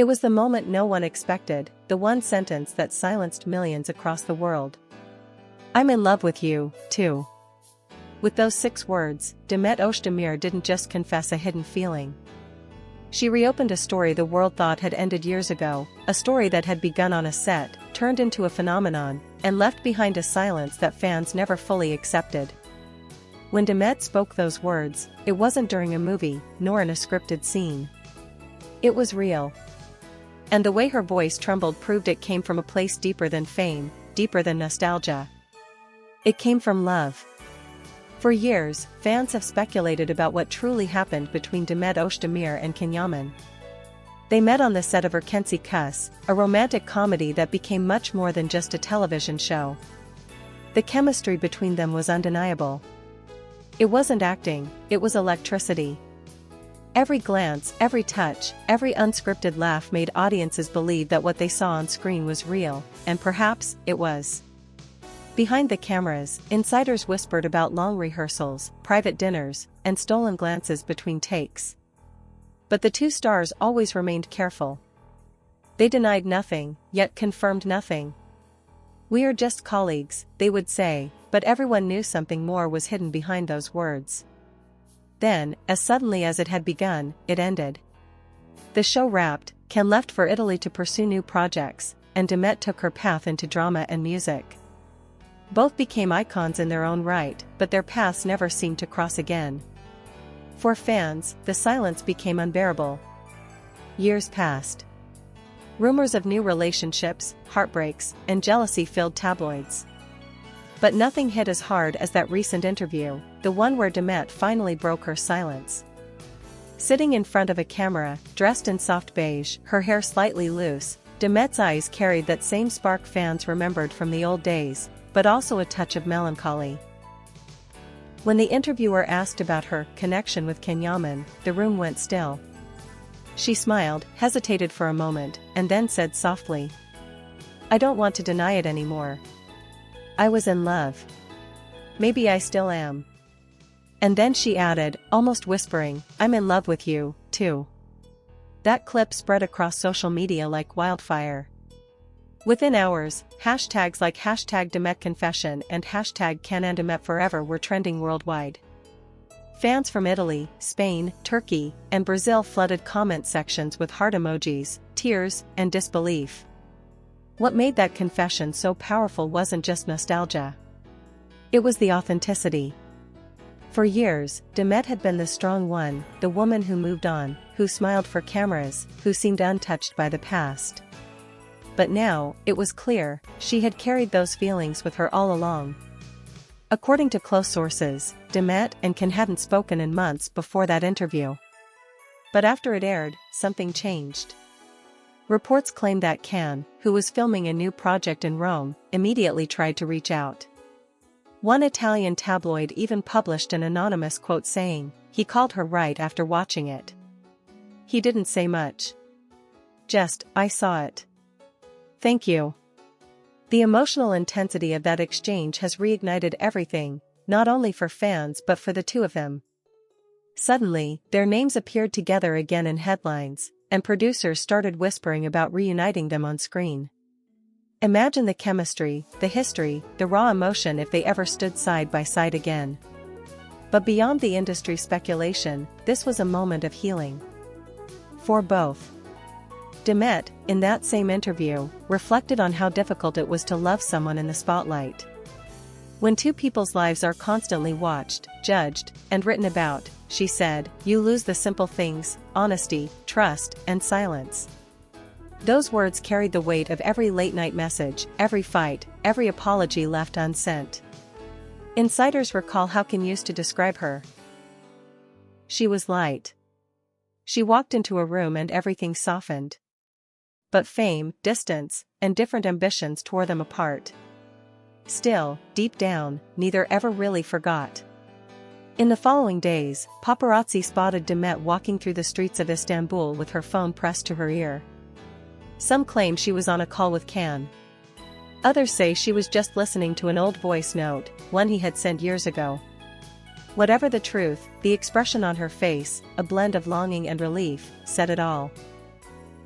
It was the moment no one expected, the one sentence that silenced millions across the world. "I'm in love with you, too." With those 6 words, Demet Özdemir didn't just confess a hidden feeling. She reopened a story the world thought had ended years ago, a story that had begun on a set, turned into a phenomenon, and left behind a silence that fans never fully accepted. When Demet spoke those words, it wasn't during a movie, nor in a scripted scene. It was real. And the way her voice trembled proved it came from a place deeper than fame, deeper than nostalgia. It came from love. For years, fans have speculated about what truly happened between Demet Özdemir and Yaman. They met on the set of Turkish, a romantic comedy that became much more than just a television show. The chemistry between them was undeniable. It wasn't acting, it was electricity. Every glance, every touch, every unscripted laugh made audiences believe that what they saw on screen was real, and perhaps it was. Behind the cameras, insiders whispered about long rehearsals, private dinners, and stolen glances between takes. But the 2 stars always remained careful. They denied nothing, yet confirmed nothing. "We are just colleagues," they would say, but everyone knew something more was hidden behind those words. Then, as suddenly as it had begun, it ended. The show wrapped, Ken left for Italy to pursue new projects, and Demet took her path into drama and music. Both became icons in their own right, but their paths never seemed to cross again. For fans, the silence became unbearable. Years passed. Rumors of new relationships, heartbreaks, and jealousy filled tabloids. But nothing hit as hard as that recent interview, the one where Demet finally broke her silence. Sitting in front of a camera, dressed in soft beige, her hair slightly loose, Demet's eyes carried that same spark fans remembered from the old days, but also a touch of melancholy. When the interviewer asked about her connection with Yaman, the room went still. She smiled, hesitated for a moment, and then said softly, "I don't want to deny it anymore. I was in love. Maybe I still am." And then she added, almost whispering, "I'm in love with you, too." That clip spread across social media like wildfire. Within hours, hashtags like #DemetConfession and #CanAndDemetForever were trending worldwide. Fans from Italy, Spain, Turkey, and Brazil flooded comment sections with heart emojis, tears, and disbelief. What made that confession so powerful wasn't just nostalgia. It was the authenticity. For years, Demet had been the strong one, the woman who moved on, who smiled for cameras, who seemed untouched by the past. But now, it was clear, she had carried those feelings with her all along. According to close sources, Demet and Ken hadn't spoken in months before that interview. But after it aired, something changed. Reports claimed that Ken, who was filming a new project in Rome, immediately tried to reach out. One Italian tabloid even published an anonymous quote saying, "He called her right after watching it. He didn't say much. Just, I saw it. Thank you." The emotional intensity of that exchange has reignited everything, not only for fans but for the 2 of them. Suddenly, their names appeared together again in headlines, and producers started whispering about reuniting them on screen. Imagine the chemistry, the history, the raw emotion if they ever stood side by side again. But beyond the industry speculation, this was a moment of healing. For both. Demet, in that same interview, reflected on how difficult it was to love someone in the spotlight. When 2 people's lives are constantly watched, judged, and written about, she said, you lose the simple things, honesty, trust, and silence. Those words carried the weight of every late-night message, every fight, every apology left unsent. Insiders recall how Ken used to describe her. She was light. She walked into a room and everything softened. But fame, distance, and different ambitions tore them apart. Still, deep down, neither ever really forgot. In the following days, paparazzi spotted Demet walking through the streets of Istanbul with her phone pressed to her ear. Some claim she was on a call with Ken. Others say she was just listening to an old voice note, one he had sent years ago. Whatever the truth, the expression on her face, a blend of longing and relief, said it all.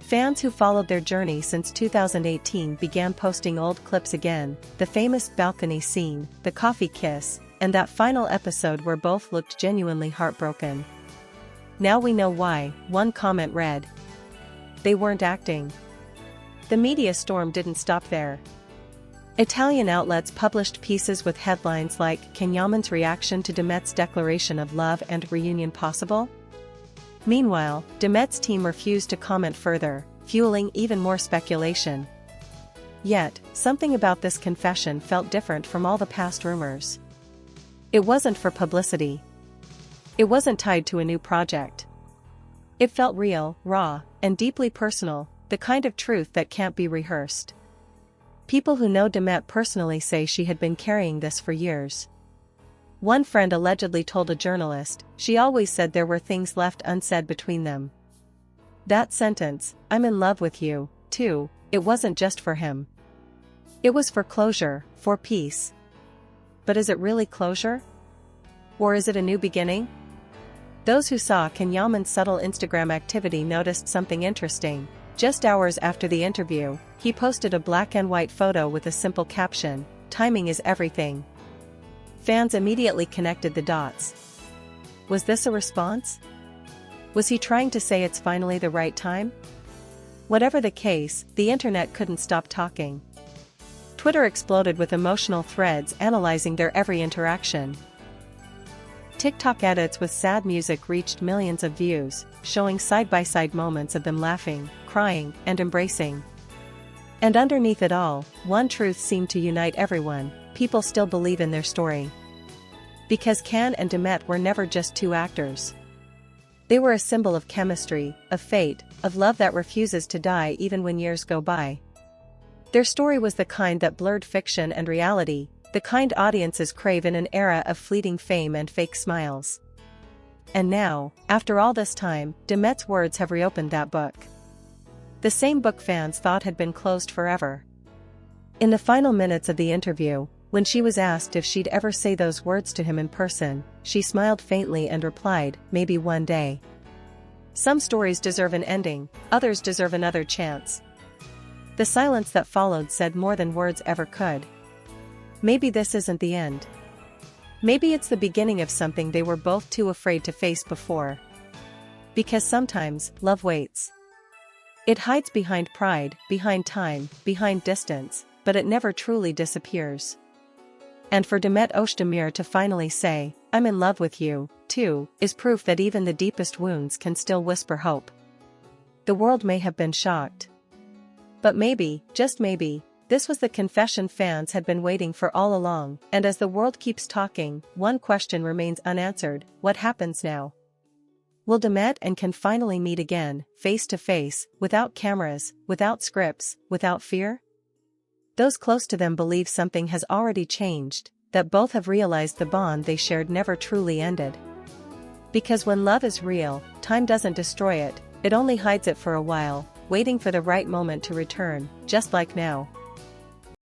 Fans who followed their journey since 2018 began posting old clips again, the famous balcony scene, the coffee kiss, and that final episode where both looked genuinely heartbroken. Now we know why, one comment read. They weren't acting. The media storm didn't stop there. Italian outlets published pieces with headlines like, "Can Yaman's reaction to Demet's declaration of love and reunion possible?" Meanwhile, Demet's team refused to comment further, fueling even more speculation. Yet, something about this confession felt different from all the past rumors. It wasn't for publicity. It wasn't tied to a new project. It felt real, raw, and deeply personal, the kind of truth that can't be rehearsed. People who know Demet personally say she had been carrying this for years. One friend allegedly told a journalist, she always said there were things left unsaid between them. That sentence, "I'm in love with you, too," it wasn't just for him. It was for closure, for peace. But is it really closure? Or is it a new beginning? Those who saw Yaman's subtle Instagram activity noticed something interesting. Just hours after the interview, he posted a black and white photo with a simple caption, "Timing is everything." Fans immediately connected the dots. Was this a response? Was he trying to say it's finally the right time? Whatever the case, the internet couldn't stop talking. Twitter exploded with emotional threads analyzing their every interaction. TikTok edits with sad music reached millions of views, showing side-by-side moments of them laughing, crying, and embracing. And underneath it all, one truth seemed to unite everyone: people still believe in their story. Because Can and Demet were never just two actors. They were a symbol of chemistry, of fate, of love that refuses to die even when years go by. Their story was the kind that blurred fiction and reality, the kind audiences crave in an era of fleeting fame and fake smiles. And now, after all this time, Demet's words have reopened that book. The same book fans thought had been closed forever. In the final minutes of the interview, when she was asked if she'd ever say those words to him in person, she smiled faintly and replied, "Maybe one day." Some stories deserve an ending, others deserve another chance. The silence that followed said more than words ever could. Maybe this isn't the end. Maybe it's the beginning of something they were both too afraid to face before. Because sometimes, love waits. It hides behind pride, behind time, behind distance, but it never truly disappears. And for Demet Özdemir to finally say, "I'm in love with you, too," is proof that even the deepest wounds can still whisper hope. The world may have been shocked. But maybe, just maybe, this was the confession fans had been waiting for all along, and as the world keeps talking, one question remains unanswered: what happens now? Will Demet and Can finally meet again, face to face, without cameras, without scripts, without fear? Those close to them believe something has already changed, that both have realized the bond they shared never truly ended. Because when love is real, time doesn't destroy it, it only hides it for a while, waiting for the right moment to return, just like now.